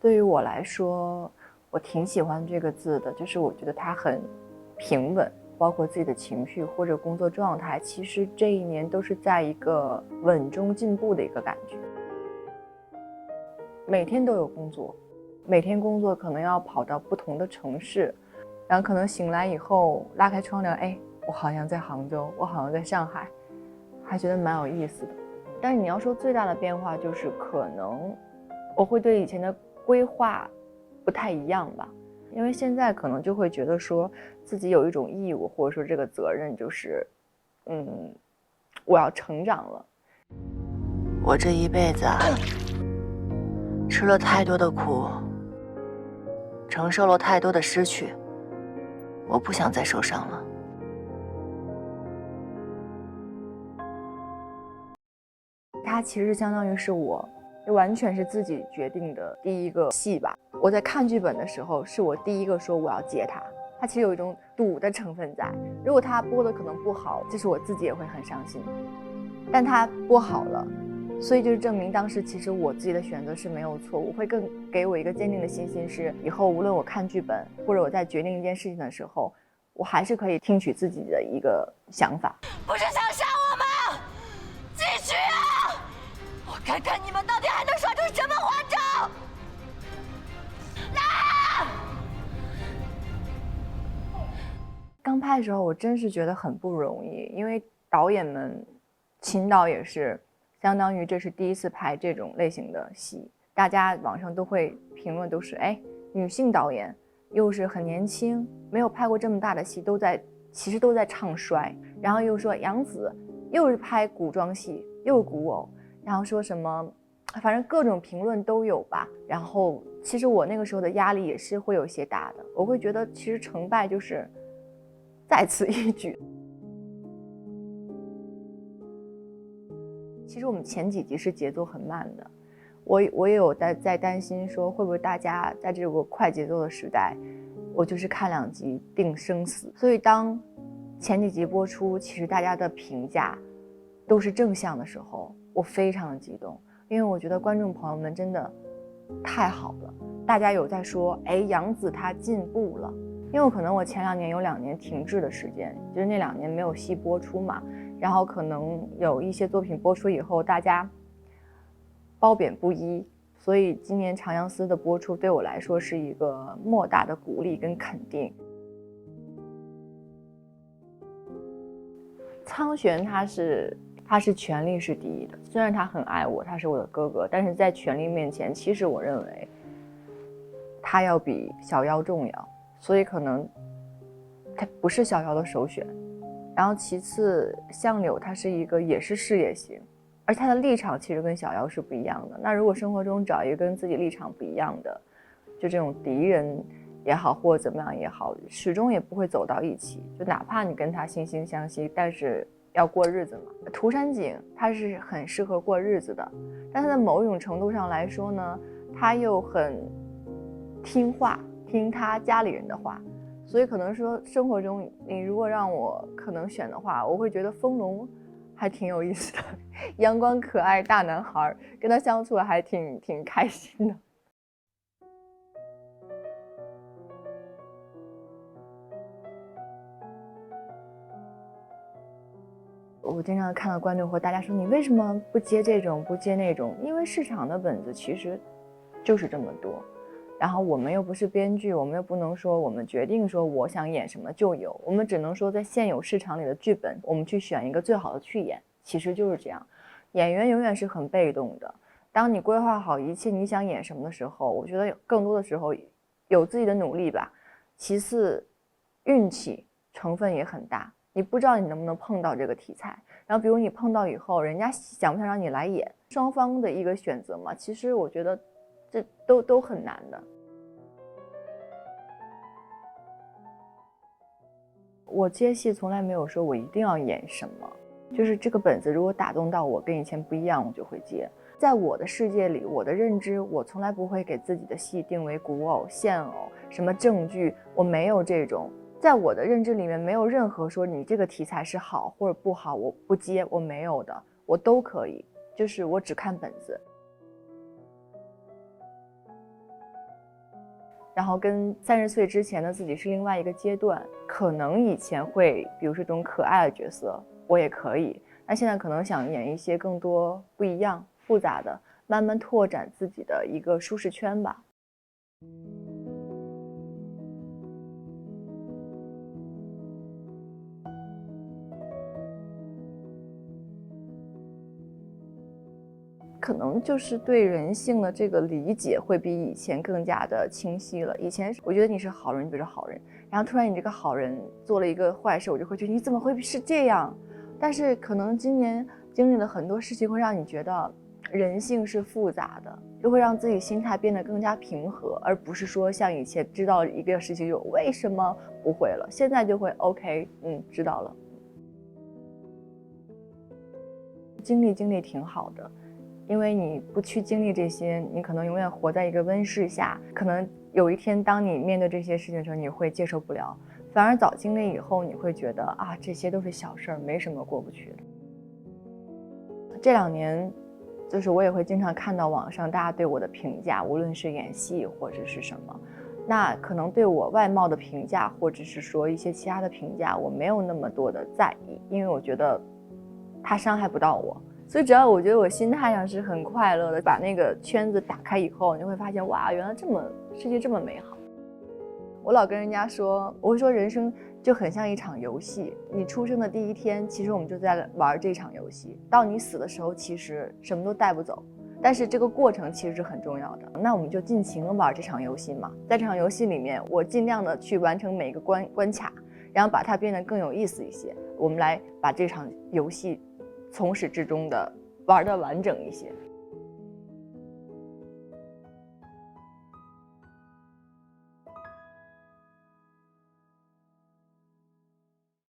对于我来说，我挺喜欢这个字的，就是我觉得它很平稳，包括自己的情绪或者工作状态，其实这一年都是在一个稳中进步的一个感觉。每天都有工作，每天工作可能要跑到不同的城市，然后可能醒来以后拉开窗帘，哎，我好像在杭州，我好像在上海，还觉得蛮有意思的。但是你要说最大的变化，就是可能我会对以前的规划不太一样吧，因为现在可能就会觉得说自己有一种义务，或者说这个责任就是，我要成长了。我这一辈子吃了太多的苦，承受了太多的失去，我不想再受伤了。它其实相当于是我完全是自己决定的第一个戏吧。我在看剧本的时候，是我第一个说我要接它。它其实有一种赌的成分在，如果它播的可能不好，就是我自己也会很伤心。但它播好了，所以就是证明当时其实我自己的选择是没有错误，会更给我一个坚定的信心，是以后无论我看剧本或者我在决定一件事情的时候，我还是可以听取自己的一个想法。不是想杀我吗？继续啊！我看看你们到底还能耍出什么花招！刚拍的时候，我真是觉得很不容易，因为导演们，秦导也是，相当于这是第一次拍这种类型的戏，大家网上都会评论都是，哎，女性导演又是很年轻，没有拍过这么大的戏，其实都在唱衰，然后又说杨紫又是拍古装戏，又是古偶，然后说什么，反正各种评论都有吧。然后其实我那个时候的压力也是会有些大的，我会觉得其实成败就是在此一举。其实我们前几集是节奏很慢的，我也有在担心说会不会大家在这个快节奏的时代，我就是看2集定生死。所以当前几集播出，其实大家的评价都是正向的时候，我非常的激动，因为我觉得观众朋友们真的太好了，大家有在说，哎，杨紫她进步了。因为可能我前2年有2年停滞的时间，就是那2年没有戏播出嘛，然后可能有一些作品播出以后，大家褒贬不一，所以今年长相思的播出对我来说是一个莫大的鼓励跟肯定。苍玄他是权力是第一的，虽然他很爱我，他是我的哥哥，但是在权力面前，其实我认为他要比小妖重要。所以可能他不是小妖的首选，然后其次相柳他是一个也是事业型，而他的立场其实跟小妖是不一样的。那如果生活中找一个跟自己立场不一样的，就这种敌人也好或者怎么样也好，始终也不会走到一起，就哪怕你跟他惺惺相惜，但是要过日子嘛。涂山璟他是很适合过日子的，但他在某种程度上来说呢，他又很听话，听他家里人的话，所以可能说生活中你如果让我可能选的话，我会觉得丰隆还挺有意思的，阳光可爱大男孩，跟他相处还挺开心的。我经常看到观众或大家说，你为什么不接这种不接那种？因为市场的本子其实就是这么多，然后我们又不是编剧，我们又不能说我们决定说我想演什么就有，我们只能说在现有市场里的剧本，我们去选一个最好的去演，其实就是这样。演员永远是很被动的，当你规划好一切你想演什么的时候，我觉得更多的时候有自己的努力吧，其次运气成分也很大，你不知道你能不能碰到这个题材，然后比如你碰到以后人家想不想让你来演，双方的一个选择嘛，其实我觉得这都很难的。我接戏从来没有说我一定要演什么，就是这个本子如果打动到我跟以前不一样，我就会接。在我的世界里，我的认知，我从来不会给自己的戏定为古偶、现偶、什么正剧，我没有这种。在我的认知里面，没有任何说你这个题材是好或者不好，我不接，我没有的，我都可以，就是我只看本子。然后跟30岁之前的自己是另外一个阶段。可能以前会，比如说这种可爱的角色，我也可以，那现在可能想演一些更多不一样、复杂的，慢慢拓展自己的一个舒适圈吧。可能就是对人性的这个理解会比以前更加的清晰了。以前我觉得你是好人，比如说好人，然后突然你这个好人做了一个坏事，我就会觉得你怎么会是这样？但是可能今年经历了很多事情，会让你觉得人性是复杂的，就会让自己心态变得更加平和，而不是说像以前知道一个事情就为什么不会了，现在就会 OK， 知道了。经历挺好的。因为你不去经历这些，你可能永远活在一个温室下，可能有一天当你面对这些事情的时候，你会接受不了，反而早经历以后，你会觉得啊，这些都是小事儿，没什么过不去的。这2年就是我也会经常看到网上大家对我的评价，无论是演戏或者是什么，那可能对我外貌的评价，或者是说一些其他的评价，我没有那么多的在意，因为我觉得它伤害不到我。所以只要我觉得我心态上是很快乐的，把那个圈子打开以后，你会发现哇，原来世界这么美好。我老跟人家说，我会说人生就很像一场游戏，你出生的第一天，其实我们就在玩这场游戏，到你死的时候，其实什么都带不走，但是这个过程其实是很重要的。那我们就尽情的玩这场游戏嘛，在这场游戏里面，我尽量的去完成每个关卡，然后把它变得更有意思一些，我们来把这场游戏从始至终的玩得完整一些。